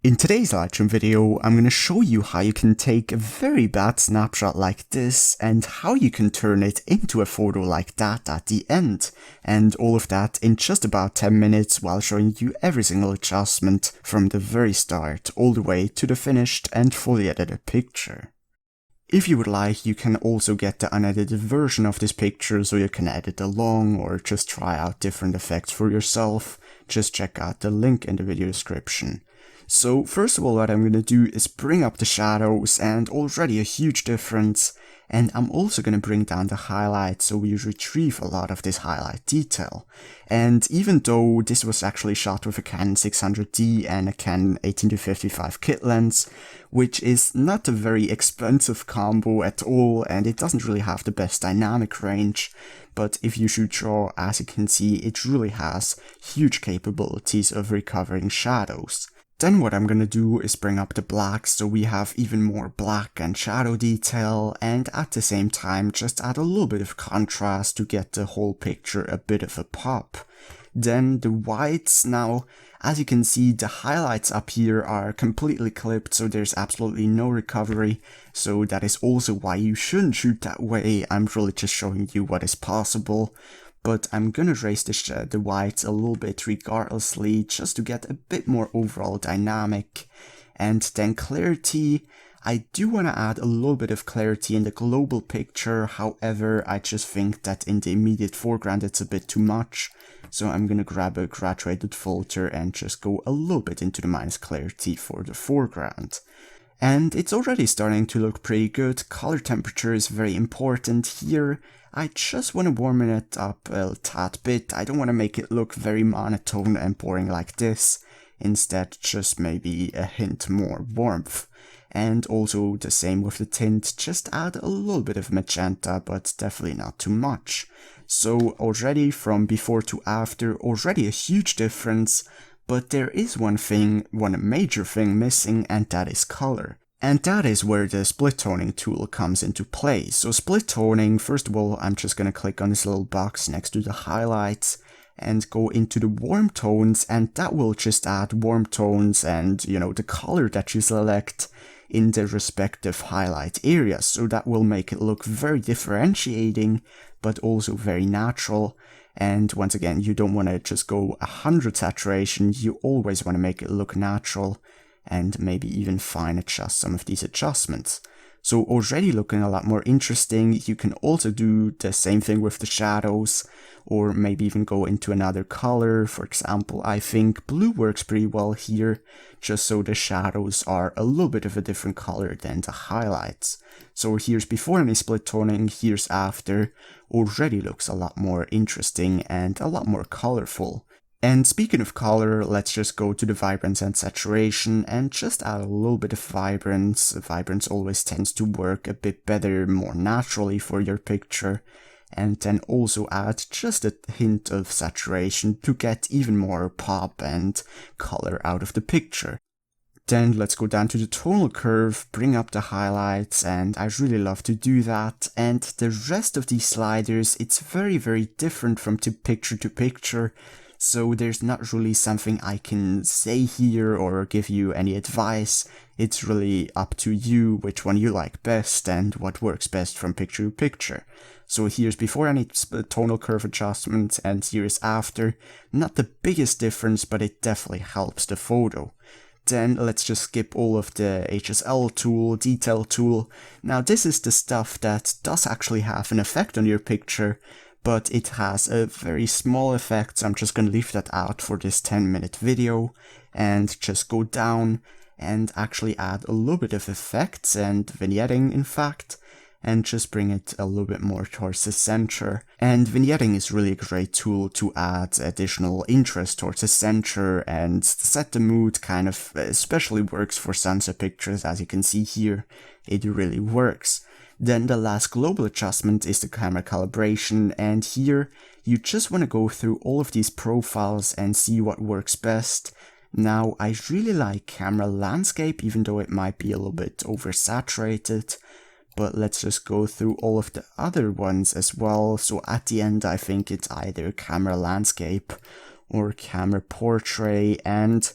In today's Lightroom video, I'm going to show you how you can take a very bad snapshot like this and how you can turn it into a photo like that at the end. And all of that in just about 10 minutes while showing you every single adjustment from the very start all the way to the finished and fully edited picture. If you would like, you can also get the unedited version of this picture so you can edit along or just try out different effects for yourself. Just check out the link in the video description. So first of all, what I'm going to do is bring up the shadows, and already a huge difference, and I'm also going to bring down the highlights so we retrieve a lot of this highlight detail. And even though this was actually shot with a Canon 600D and a Canon 18-55 kit lens, which is not a very expensive combo at all, and it doesn't really have the best dynamic range, but if you shoot RAW, as you can see, it really has huge capabilities of recovering shadows. Then what I'm gonna do is bring up the blacks so we have even more black and shadow detail, and at the same time just add a little bit of contrast to get the whole picture a bit of a pop. Then the whites, now as you can see, the highlights up here are completely clipped, so there's absolutely no recovery, so that is also why you shouldn't shoot that way. I'm really just showing you what is possible. But I'm gonna raise the whites a little bit regardlessly, just to get a bit more overall dynamic. And then clarity, I do want to add a little bit of clarity in the global picture, however I just think that in the immediate foreground it's a bit too much. So I'm gonna grab a graduated filter and just go a little bit into the minus clarity for the foreground. And it's already starting to look pretty good. Color temperature is very important here. I just want to warm it up a tad bit. I don't want to make it look very monotone and boring like this. Instead, just maybe a hint more warmth. And also the same with the tint, just add a little bit of magenta, but definitely not too much. So already from before to after, already a huge difference. But there is one major thing missing, and that is color. And that is where the split toning tool comes into play. So split toning, first of all, I'm just gonna click on this little box next to the highlights and go into the warm tones, and that will just add warm tones and, you know, the color that you select in the respective highlight areas. So that will make it look very differentiating, but also very natural. And once again, you don't want to just go 100 saturation, you always want to make it look natural, and maybe even fine adjust some of these adjustments. So already looking a lot more interesting. You can also do the same thing with the shadows, or maybe even go into another color. For example, I think blue works pretty well here, just so the shadows are a little bit of a different color than the highlights. So here's before any split toning, here's after. Already looks a lot more interesting and a lot more colorful. And speaking of color, let's just go to the vibrance and saturation and just add a little bit of vibrance. Vibrance always tends to work a bit better, more naturally for your picture. And then also add just a hint of saturation to get even more pop and color out of the picture. Then let's go down to the tonal curve, bring up the highlights, and I really love to do that. And the rest of these sliders, it's very, very different from picture to picture. So there's not really something I can say here or give you any advice. It's really up to you which one you like best and what works best from picture to picture. So here's before any tonal curve adjustment, and here's after. Not the biggest difference, but it definitely helps the photo. Then let's just skip all of the HSL tool, detail tool. Now this is the stuff that does actually have an effect on your picture, but it has a very small effect, so I'm just going to leave that out for this 10-minute video, and just go down and actually add a little bit of effects and vignetting, in fact, and just bring it a little bit more towards the center. And vignetting is really a great tool to add additional interest towards the center and set the mood, kind of, especially works for sunset pictures, as you can see here. It really works. Then the last global adjustment is the camera calibration, and here you just want to go through all of these profiles and see what works best. Now I really like camera landscape, even though it might be a little bit oversaturated, but let's just go through all of the other ones as well. So at the end I think it's either camera landscape or camera portrait, and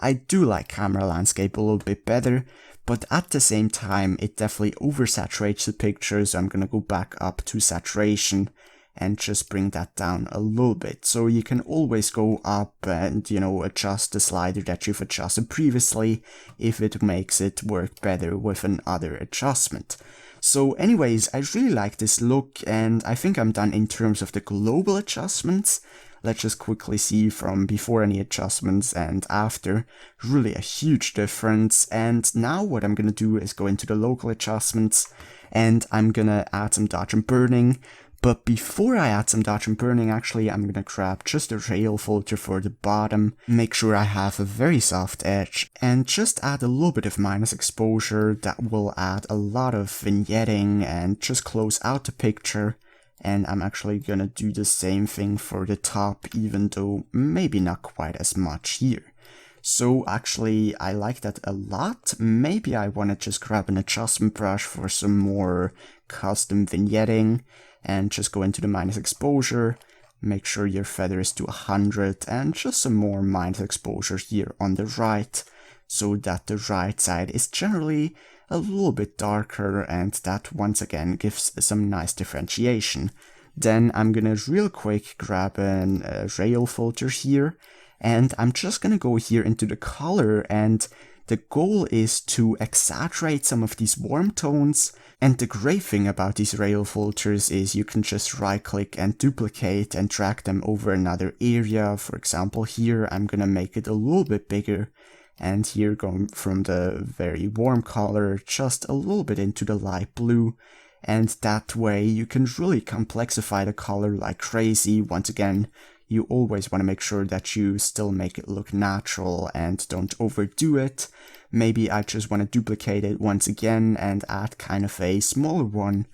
I do like camera landscape a little bit better, but at the same time it definitely oversaturates the picture, so I'm gonna go back up to saturation and just bring that down a little bit. So you can always go up and, adjust the slider that you've adjusted previously if it makes it work better with another adjustment. So anyways, I really like this look, and I think I'm done in terms of the global adjustments. Let's just quickly see from before any adjustments and after. Really a huge difference. And now what I'm gonna do is go into the local adjustments, and I'm gonna add some dodge and burning. But before I add some dodge and burning, actually, I'm gonna grab just a rail filter for the bottom, make sure I have a very soft edge, and just add a little bit of minus exposure that will add a lot of vignetting and just close out the picture. And I'm actually gonna do the same thing for the top, even though maybe not quite as much here. So actually, I like that a lot. Maybe I wanna just grab an adjustment brush for some more custom vignetting, and just go into the minus exposure, make sure your feather is to 100, and just some more minus exposure here on the right, so that the right side is generally a little bit darker, and that once again gives some nice differentiation. Then I'm gonna real quick grab a rail filter here, and I'm just gonna go here into the color, and the goal is to exaggerate some of these warm tones. And the great thing about these rail filters is you can just right click and duplicate and drag them over another area. For example, here I'm gonna make it a little bit bigger, and here going from the very warm color just a little bit into the light blue. And that way you can really complexify the color like crazy. Once again, you always want to make sure that you still make it look natural and don't overdo it. Maybe I just want to duplicate it once again and add kind of a smaller one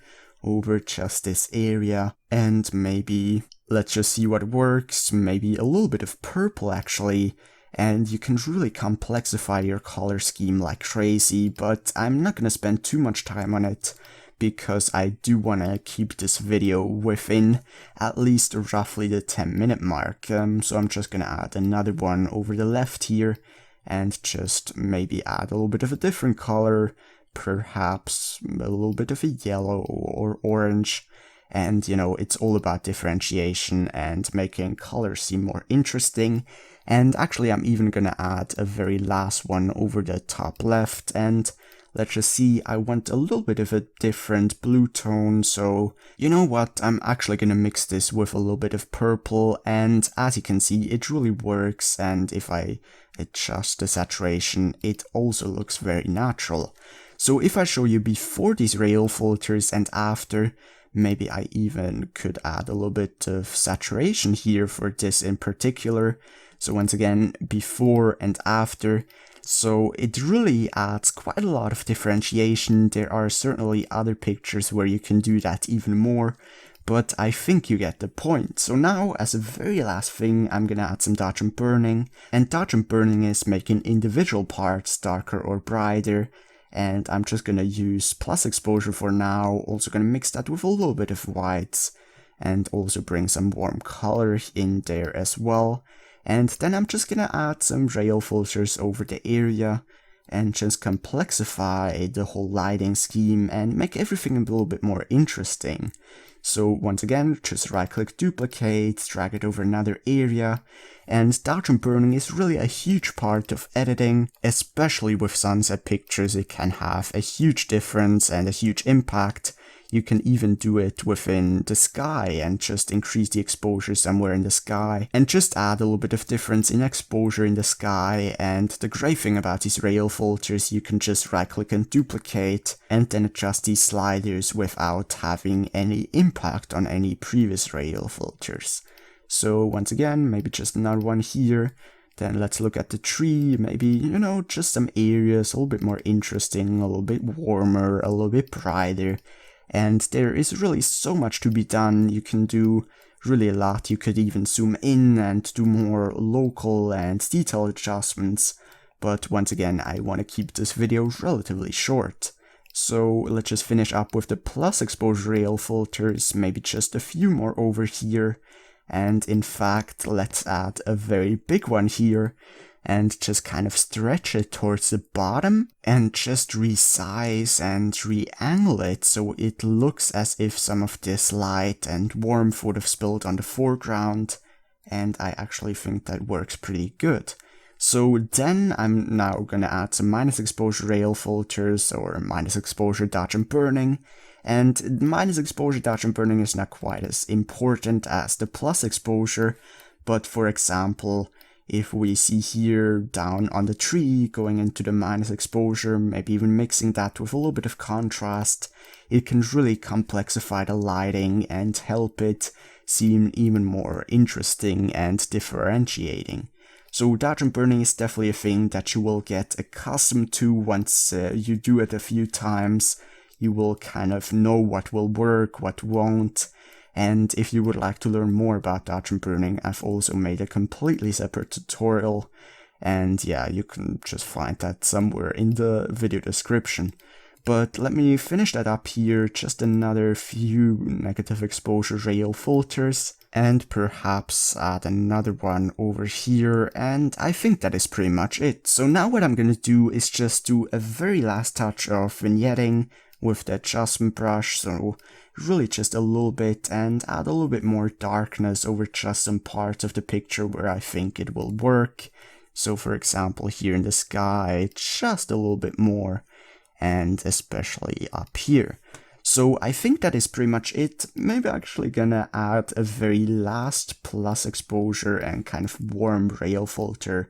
over just this area. And maybe let's just see what works. Maybe a little bit of purple actually. And you can really complexify your color scheme like crazy, but I'm not going to spend too much time on it, because I do want to keep this video within at least roughly the 10-minute mark. So I'm just going to add another one over the left here, and just maybe add a little bit of a different color, perhaps a little bit of a yellow or orange. And it's all about differentiation and making colors seem more interesting. And actually I'm even going to add a very last one over the top left, and let's just see, I want a little bit of a different blue tone, so you know what, I'm actually gonna mix this with a little bit of purple, and as you can see, it really works, and if I adjust the saturation, it also looks very natural. So if I show you before these rail filters and after, maybe I even could add a little bit of saturation here for this in particular. So once again, before and after. So it really adds quite a lot of differentiation. There are certainly other pictures where you can do that even more, but I think you get the point. So now, as a very last thing, I'm gonna add some dodge and burning. And dodge and burning is making individual parts darker or brighter. And I'm just gonna use plus exposure for now. Also gonna mix that with a little bit of whites, and also bring some warm color in there as well. And then I'm just gonna add some rail filters over the area and just complexify the whole lighting scheme and make everything a little bit more interesting. So once again, just right click duplicate, drag it over another area, and dodge and burning is really a huge part of editing, especially with sunset pictures. It can have a huge difference and a huge impact. You can even do it within the sky and just increase the exposure somewhere in the sky and just add a little bit of difference in exposure in the sky. And the great thing about these rail filters, you can just right click and duplicate and then adjust these sliders without having any impact on any previous rail filters. So once again, maybe just another one here. Then let's look at the tree, maybe, just some areas a little bit more interesting, a little bit warmer, a little bit brighter. And there is really so much to be done. You can do really a lot. You could even zoom in and do more local and detailed adjustments. But once again, I want to keep this video relatively short. So let's just finish up with the plus exposure rail filters, maybe just a few more over here. And in fact, let's add a very big one here. and just kind of stretch it towards the bottom and just resize and re-angle it so it looks as if some of this light and warmth would have spilled on the foreground, and I actually think that works pretty good. So then I'm now gonna add some minus exposure rail filters or minus exposure dodge and burning. And minus exposure dodge and burning is not quite as important as the plus exposure, but for example, if we see here down on the tree going into the minus exposure, maybe even mixing that with a little bit of contrast, it can really complexify the lighting and help it seem even more interesting and differentiating. So dodge and burning is definitely a thing that you will get accustomed to once you do it a few times. You will kind of know what will work, what won't. And if you would like to learn more about dodge and burning, I've also made a completely separate tutorial. And yeah, you can just find that somewhere in the video description. But let me finish that up here, just another few negative exposure rail filters. And perhaps add another one over here, and I think that is pretty much it. So now what I'm gonna do is just do a very last touch of vignetting with the adjustment brush, so really just a little bit, and add a little bit more darkness over just some parts of the picture where I think it will work. So for example here in the sky, just a little bit more, and especially up here. So I think that is pretty much it. Maybe actually gonna add a very last plus exposure and kind of warm rail filter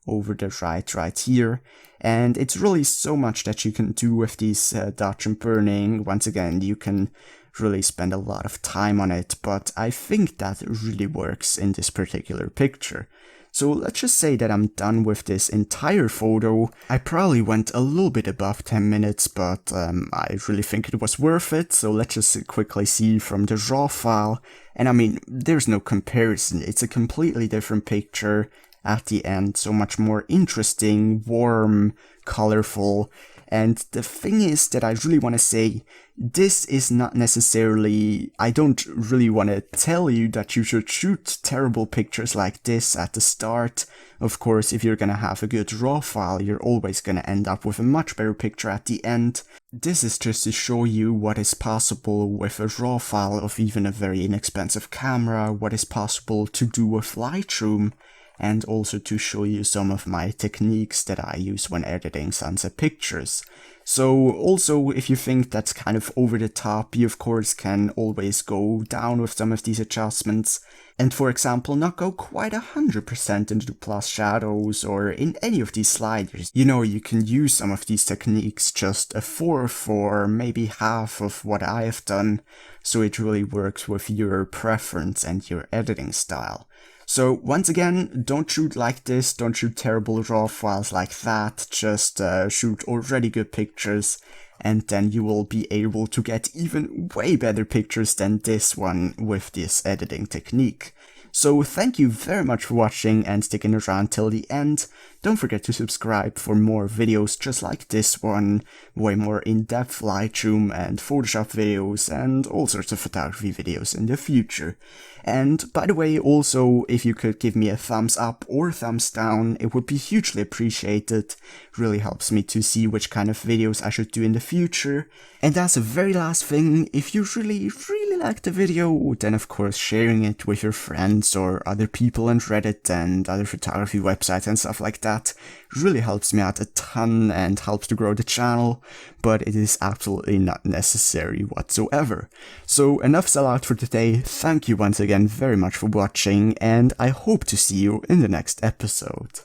over the right here. And it's really so much that you can do with these dodge and burning. Once again, you can really spend a lot of time on it, but I think that really works in this particular picture. So let's just say that I'm done with this entire photo. I probably went a little bit above 10 minutes, but I really think it was worth it. So let's just quickly see from the raw file. And I mean, there's no comparison. It's a completely different picture at the end. So much more interesting, warm, colorful. And the thing is that I really want to say, this is not necessarily, I don't really want to tell you that you should shoot terrible pictures like this at the start. Of course, if you're gonna have a good raw file, you're always gonna end up with a much better picture at the end. This is just to show you what is possible with a raw file of even a very inexpensive camera, what is possible to do with Lightroom, and also to show you some of my techniques that I use when editing sunset pictures. So also, if you think that's kind of over the top, you of course can always go down with some of these adjustments, and for example not go quite 100% into the plus shadows or in any of these sliders. You know, you can use some of these techniques just a fourth or maybe half of what I have done, so it really works with your preference and your editing style. So once again, don't shoot like this, don't shoot terrible raw files like that, just shoot already good pictures, and then you will be able to get even way better pictures than this one with this editing technique. So thank you very much for watching and sticking around till the end. Don't forget to subscribe for more videos just like this one, way more in-depth Lightroom and Photoshop videos and all sorts of photography videos in the future. And by the way, also, if you could give me a thumbs up or thumbs down, it would be hugely appreciated. Really helps me to see which kind of videos I should do in the future. And as a very last thing, if you really liked the video, then of course sharing it with your friends or other people on Reddit and other photography websites and stuff like that really helps me out a ton and helps to grow the channel, but it is absolutely not necessary whatsoever. So enough sellout for today. Thank you once again very much for watching, and I hope to see you in the next episode.